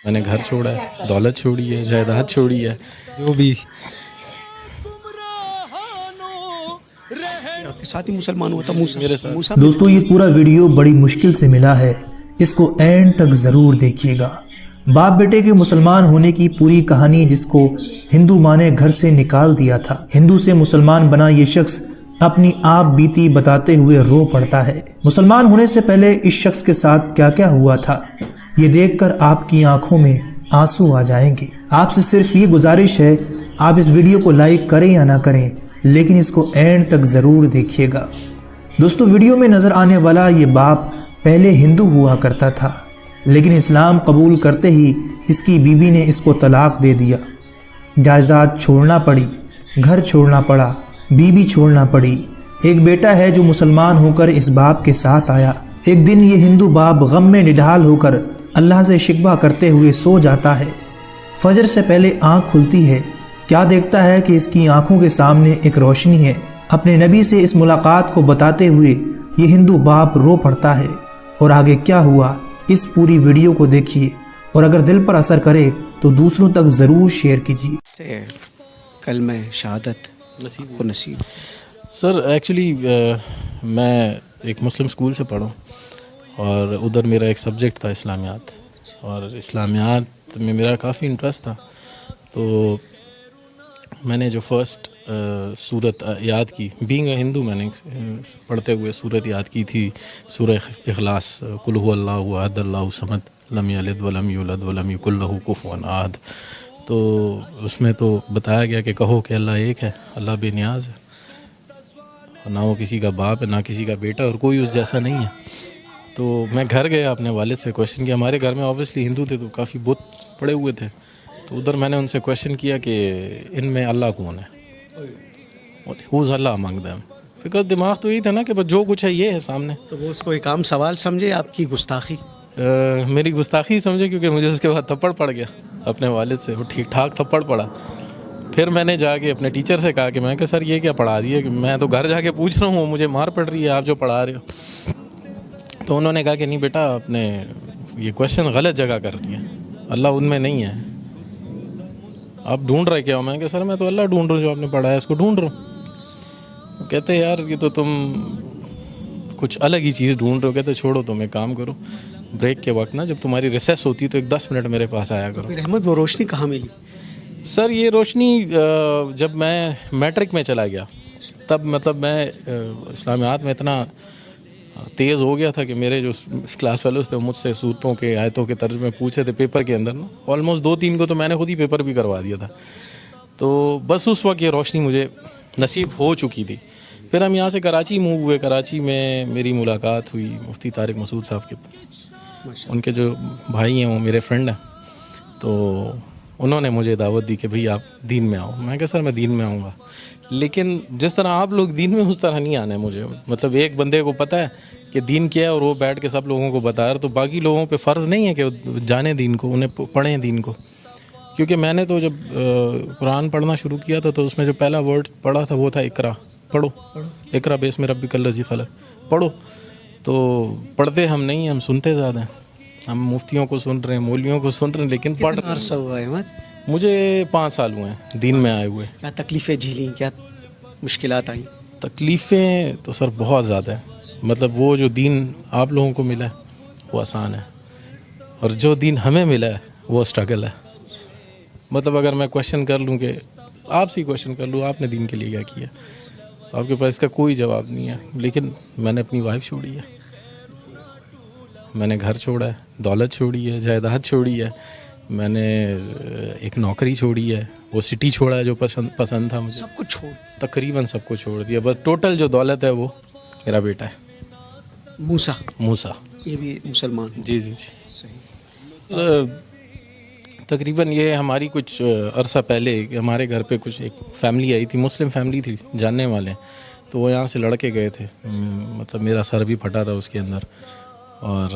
میں نے گھر چھوڑا ہے، دولت چھوڑی ہے، جائیداد چھوڑی ہے، جو بھی آپ کے ساتھ ہی مسلمان ہوا تھا موسیٰ میرے ساتھ۔ موسیٰ دوستو یہ پورا ویڈیو بڑی مشکل سے ملا ہے، اس کو اینڈ تک ضرور دیکھیے گا۔ باپ بیٹے کے مسلمان ہونے کی پوری کہانی جس کو ہندو ماں نے گھر سے نکال دیا تھا، ہندو سے مسلمان بنا یہ شخص اپنی آپ بیتی بتاتے ہوئے رو پڑتا ہے۔ مسلمان ہونے سے پہلے اس شخص کے ساتھ کیا کیا ہوا تھا، یہ دیکھ کر آپ کی آنکھوں میں آنسو آ جائیں گے۔ آپ سے صرف یہ گزارش ہے، آپ اس ویڈیو کو لائک کریں یا نہ کریں، لیکن اس کو اینڈ تک ضرور دیکھیے گا۔ دوستو ویڈیو میں نظر آنے والا یہ باپ پہلے ہندو ہوا کرتا تھا، لیکن اسلام قبول کرتے ہی اس کی بیوی نے اس کو طلاق دے دیا، جائیداد چھوڑنا پڑی، گھر چھوڑنا پڑا، بیوی چھوڑنا پڑی۔ ایک بیٹا ہے جو مسلمان ہو کر اس باپ کے ساتھ آیا۔ ایک دن یہ ہندو باپ غم میں نڈھال ہو کر اللہ سے شکوہ کرتے ہوئے سو جاتا ہے۔ فجر سے پہلے آنکھ کھلتی ہے، کیا دیکھتا ہے کہ اس کی آنکھوں کے سامنے ایک روشنی ہے۔ اپنے نبی سے اس ملاقات کو بتاتے ہوئے یہ ہندو باپ رو پڑتا ہے، اور آگے کیا ہوا اس پوری ویڈیو کو دیکھیے، اور اگر دل پر اثر کرے تو دوسروں تک ضرور شیئر کیجیے۔ کلمہ شہادت کو نصیب۔ سر ایکچولی میں ایک مسلم اسکول سے پڑھا اور ادھر میرا ایک سبجیکٹ تھا اسلامیات، اور اسلامیات میں میرا کافی انٹرسٹ تھا، تو میں نے جو فرسٹ سورت یاد کی، بینگ اے ہندو، میں نے پڑھتے ہوئے سورت یاد کی تھی، سورہ اخلاص، قل هو اللہ احد اللہ صمد لم یلد ولم یولد ولم یکن لہ کفوا احد۔ تو اس میں تو بتایا گیا کہ کہو کہ اللہ ایک ہے، اللہ بے نیاز ہے، نہ وہ کسی کا باپ ہے نہ کسی کا بیٹا، اور کوئی اس جیسا نہیں ہے۔ تو میں گھر گیا، اپنے والد سے کویشچن کیا، ہمارے گھر میں اوبیسلی ہندو تھے تو کافی بت پڑے ہوئے تھے، تو ادھر میں نے ان سے کویشچن کیا کہ ان میں اللہ کون ہے، ہوز اللہ امنگ دیم، بیکاز دماغ تو یہی تھا نا کہ بس جو کچھ ہے یہ ہے سامنے۔ تو وہ اس کو ایک عام سوال سمجھے، آپ کی گستاخی؟ میری گستاخی سمجھے، کیونکہ مجھے اس کے بعد تھپڑ پڑ گیا اپنے والد سے، وہ ٹھیک ٹھاک تھپڑ پڑا۔ پھر میں نے جا کے اپنے ٹیچر سے کہا کہ میں کہ سر یہ کیا پڑھا دیا، کہ میں تو گھر جا کے پوچھ رہا ہوں، مجھے مار پڑ رہی ہے آپ جو پڑھا رہے ہو۔ تو انہوں نے کہا کہ نہیں بیٹا، آپ نے یہ کویشچن غلط جگہ کر دیا، اللہ ان میں نہیں ہے، آپ ڈھونڈ رہے کیا ہو؟ میں کہ سر میں تو اللہ ڈھونڈ رہا ہوں، جو آپ نے پڑھا ہے اس کو ڈھونڈ رہا ہوں۔ کہتے یار یہ تو تم کچھ الگ ہی چیز ڈھونڈ رہے ہو۔ کہتے چھوڑو، تم ایک کام کرو، بریک کے وقت نا جب تمہاری ریسیس ہوتی تو ایک 10 منٹ میرے پاس آیا کرو۔ پھر احمد وہ روشنی کہاں ملی؟ سر یہ روشنی جب میں میٹرک میں چلا گیا، تب مطلب میں اسلامیات میں اتنا تیز ہو گیا تھا کہ میرے جو کلاس فیلوز تھے وہ مجھ سے صورتوں کے آیتوں کے ترجمے پوچھے تھے پیپر کے اندر نا، آلموسٹ 2-3 کو تو میں نے خود ہی پیپر بھی کروا دیا تھا۔ تو بس اس وقت یہ روشنی مجھے نصیب ہو چکی تھی۔ پھر ہم یہاں سے کراچی موو ہوئے، کراچی میں میری ملاقات ہوئی مفتی طارق مسعود صاحب کے، ان کے جو بھائی ہیں وہ میرے فرینڈ ہیں، تو انہوں نے مجھے دعوت دی کہ بھئی آپ دین میں آؤ۔ میں کہا سر میں دین میں آؤں گا، لیکن جس طرح آپ لوگ دین میں اس طرح نہیں آنا ہے مجھے۔ مطلب ایک بندے کو پتہ ہے کہ دین کیا ہے اور وہ بیٹھ کے سب لوگوں کو بتا رہا، تو باقی لوگوں پہ فرض نہیں ہے کہ وہ جانیں دین کو، انہیں پڑھیں دین کو۔ کیونکہ میں نے تو جب قرآن پڑھنا شروع کیا تھا تو اس میں جو پہلا ورڈ پڑھا تھا وہ تھا اقرا، پڑھو، اقرا باسم ربک الذی خلق، پڑھو۔ تو پڑھتے ہم نہیں، ہم سنتے زیادہ ہیں، ہم مفتیوں کو سن رہے ہیں، مولویوں کو سن رہے ہیں، لیکن پڑھ کتنا عرصہ ہوا ہے احمد؟ مجھے 5 سال ہوئے ہیں دین میں آئے ہوئے۔ کیا تکلیفیں جھیلیں، کیا مشکلات آئیں؟ تکلیفیں تو سر بہت زیادہ ہیں، مطلب وہ جو دین آپ لوگوں کو ملا ہے وہ آسان ہے، اور جو دین ہمیں ملا ہے وہ اسٹرگل ہے۔ مطلب اگر میں کویشچن کر لوں کہ آپ سے ہی کویشچن کر لوں آپ نے دین کے لیے کیا کیا، تو آپ کے پاس اس کا کوئی جواب نہیں ہے۔ لیکن میں نے اپنی وائف چھوڑی ہے، میں نے گھر چھوڑا ہے، دولت چھوڑی ہے، جائیداد چھوڑی ہے، میں نے ایک نوکری چھوڑی ہے، وہ سٹی چھوڑا ہے جو پسند تھا مجھے، سب کچھ چھوڑ، تقریباً سب کو چھوڑ دیا، بس ٹوٹل جو دولت ہے وہ میرا بیٹا ہے موسیٰ۔ یہ بھی مسلمان؟ جی جی جی۔ تقریباً یہ ہماری کچھ عرصہ پہلے ہمارے گھر پہ کچھ ایک فیملی آئی تھی، مسلم فیملی تھی، جاننے والے، تو وہ یہاں سے لڑکے گئے تھے، مطلب میرا سر بھی پھٹا تھا اس کے اندر، اور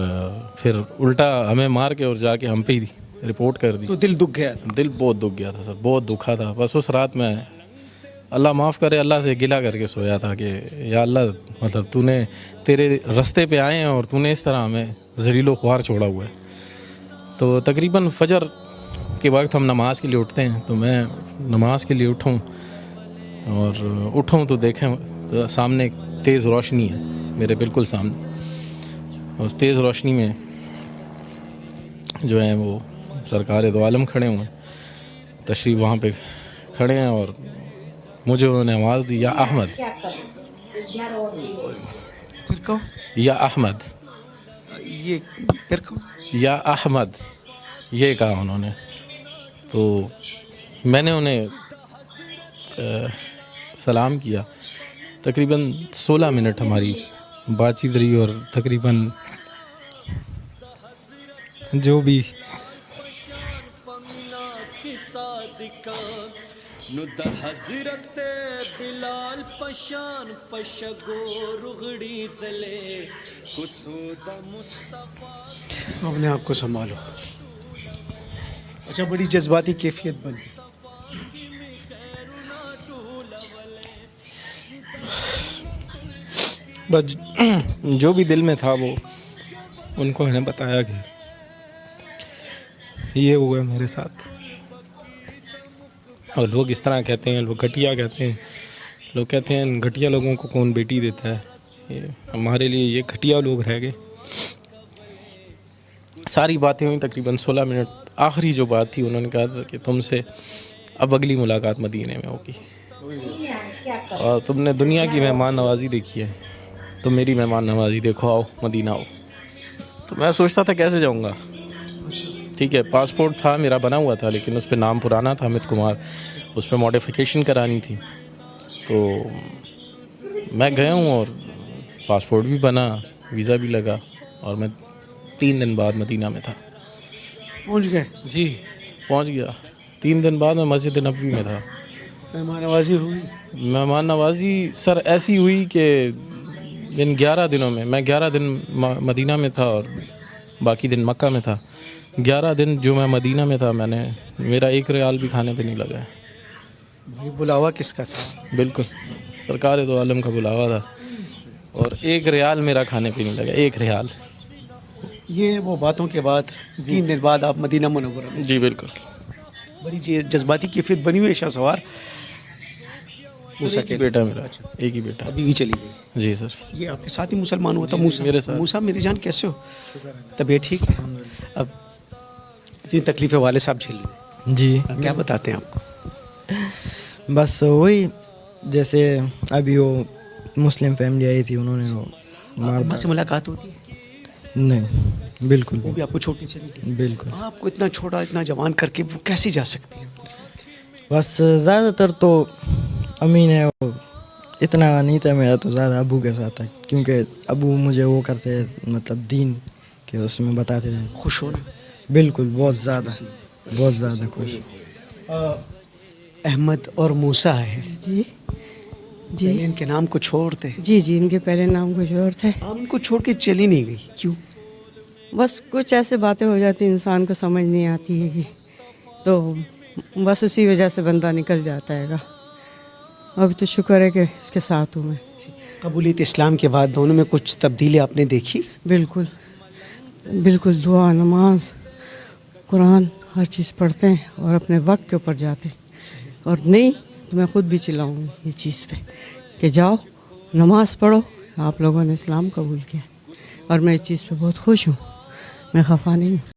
پھر الٹا ہمیں مار کے اور جا کے ہم پہ ہی رپورٹ کر دی۔ تو دل دکھ گیا تھا؟ دل بہت دکھ گیا تھا سر، بہت دکھا تھا۔ بس اس رات میں اللہ معاف کرے اللہ سے گلہ کر کے سویا تھا کہ یا اللہ، مطلب تو نے تیرے رستے پہ آئے ہیں اور تو نے اس طرح ہمیں ذلیل و خوار چھوڑا ہوا ہے۔ تو تقریباً فجر کے وقت ہم نماز کے لیے اٹھتے ہیں. تو میں نماز کے لیے اٹھوں اور اٹھوں تو دیکھیں تو سامنے ایک تیز روشنی ہے میرے بالکل سامنے. اس تیز روشنی میں جو ہیں وہ سرکار دو عالم کھڑے ہوئے ہیں, تشریف وہاں پہ کھڑے ہیں, اور مجھے انہوں نے آواز دی, یا احمد, پھر کہو, یا احمد, یہ پھر کہو. یا احمد, یہ کہا انہوں نے. تو میں نے انہیں سلام کیا. تقریباً 16 منٹ ہماری بات چیت رہی, اور تقریباً جو بھی اپنے آپ کو سنبھالو. اچھا, بڑی جذباتی کیفیت بنی. بس جو بھی دل میں تھا وہ ان کو میں نے بتایا کہ یہ ہوا ہے میرے ساتھ. اور لوگ اس طرح کہتے ہیں, لوگ گھٹیا کہتے ہیں, لوگ کہتے ہیں گھٹیا لوگوں کو کون بیٹی دیتا ہے. ہمارے لیے یہ گھٹیا لوگ رہ گئے. ساری باتیں ہوئیں تقریباً 16 منٹ. آخری جو بات تھی انہوں نے کہا تھا کہ تم سے اب اگلی ملاقات مدینے میں ہوگی, اور تم نے دنیا کی مہمان نوازی دیکھی ہے, تو میری مہمان نوازی دیکھو, آؤ مدینہ آؤ. تو میں سوچتا تھا کیسے جاؤں گا. ٹھیک ہے, پاسپورٹ تھا میرا بنا ہوا تھا, لیکن اس پہ نام پرانا تھا امیت کمار, اس پہ ماڈیفیکیشن کرانی تھی. تو میں گیا ہوں اور پاسپورٹ بھی بنا, ویزا بھی لگا, اور میں 3 دن بعد مدینہ میں تھا. پہنچ گئے؟ جی پہنچ گیا. 3 دن بعد میں مسجد نبوی میں تھا. مہمان نوازی ہوئی؟ مہمان نوازی سر ایسی ہوئی کہ ان 11 دنوں میں 11 دن مدینہ میں تھا اور باقی دن مکہ میں تھا. 11 دن جو میں مدینہ میں تھا, میں نے میرا 1 ریال بھی کھانے پہ نہیں لگا ہے. یہ بلاوا کس کا تھا؟ بالکل سرکار دو عالم کا بلاوا تھا, اور 1 ریال میرا کھانے پہ نہیں لگا, 1 ریال. یہ وہ باتوں کے بعد 3 دن بعد آپ مدینہ منورہ میں. جی بالکل. بڑی جذباتی کیفیت بنی ہوئی ہے شاہ سوار. موسیٰ ایک ہی بیٹا میرا, ایک ہی بیٹا. ابھی بھی چلی گئی؟ جی سر. یہ آپ کے ساتھ ہی مسلمان ہوا تھا موسیٰ؟ میرے ساتھ. موسیٰ میری جان کیسے ہو؟ طبیعت ٹھیک ہے؟ اب اتنی تکلیفیں والد صاحب جھیل رہے ہیں, جی کیا بتاتے ہیں آپ کو؟ بس وہی جیسے ابھی وہ مسلم فیملی آئی تھی, انہوں نے وہ ماں سے ملاقات ہوتی ہے؟ نہیں بالکل وہ بھی آپ کو چھوٹی چلی گئی؟ بالکل. آپ کو اتنا چھوٹا اتنا جوان کر کے وہ کیسی جا سکتی ہے؟ بس زیادہ تر تو امی نے وہ اتنا نہیں تھا میرا, تو زیادہ ابو کے ساتھ تھا, کیونکہ ابو مجھے وہ کرتے مطلب دین کے اس میں بتاتے تھے. خوش ہونا؟ بالکل, بہت زیادہ خوش. احمد اور موسیٰ ہے. جی جی. ان کے نام کو چھوڑتے؟ جی جی, ان کے پہلے نام کچھ اور تھے. آپ ان کو چھوڑ کے چلی نہیں گئی, کیوں؟ بس کچھ ایسے باتیں ہو جاتی انسان کو سمجھ نہیں آتی ہے, تو بس اسی وجہ سے بندہ نکل جاتا ہے گا. ابھی تو شکر ہے کہ اس کے ساتھ ہوں میں. قبولیت اسلام کے بعد دونوں میں کچھ تبدیلی آپ نے دیکھی؟ بالکل بالکل. دعا, نماز, قرآن ہر چیز پڑھتے ہیں اور اپنے وقت کے اوپر جاتے ہیں. اور نہیں تو میں خود بھی چلاؤں گی اس چیز پہ کہ جاؤ نماز پڑھو. آپ لوگوں نے اسلام قبول کیا اور میں اس چیز پہ بہت خوش ہوں, میں خفا نہیں ہوں.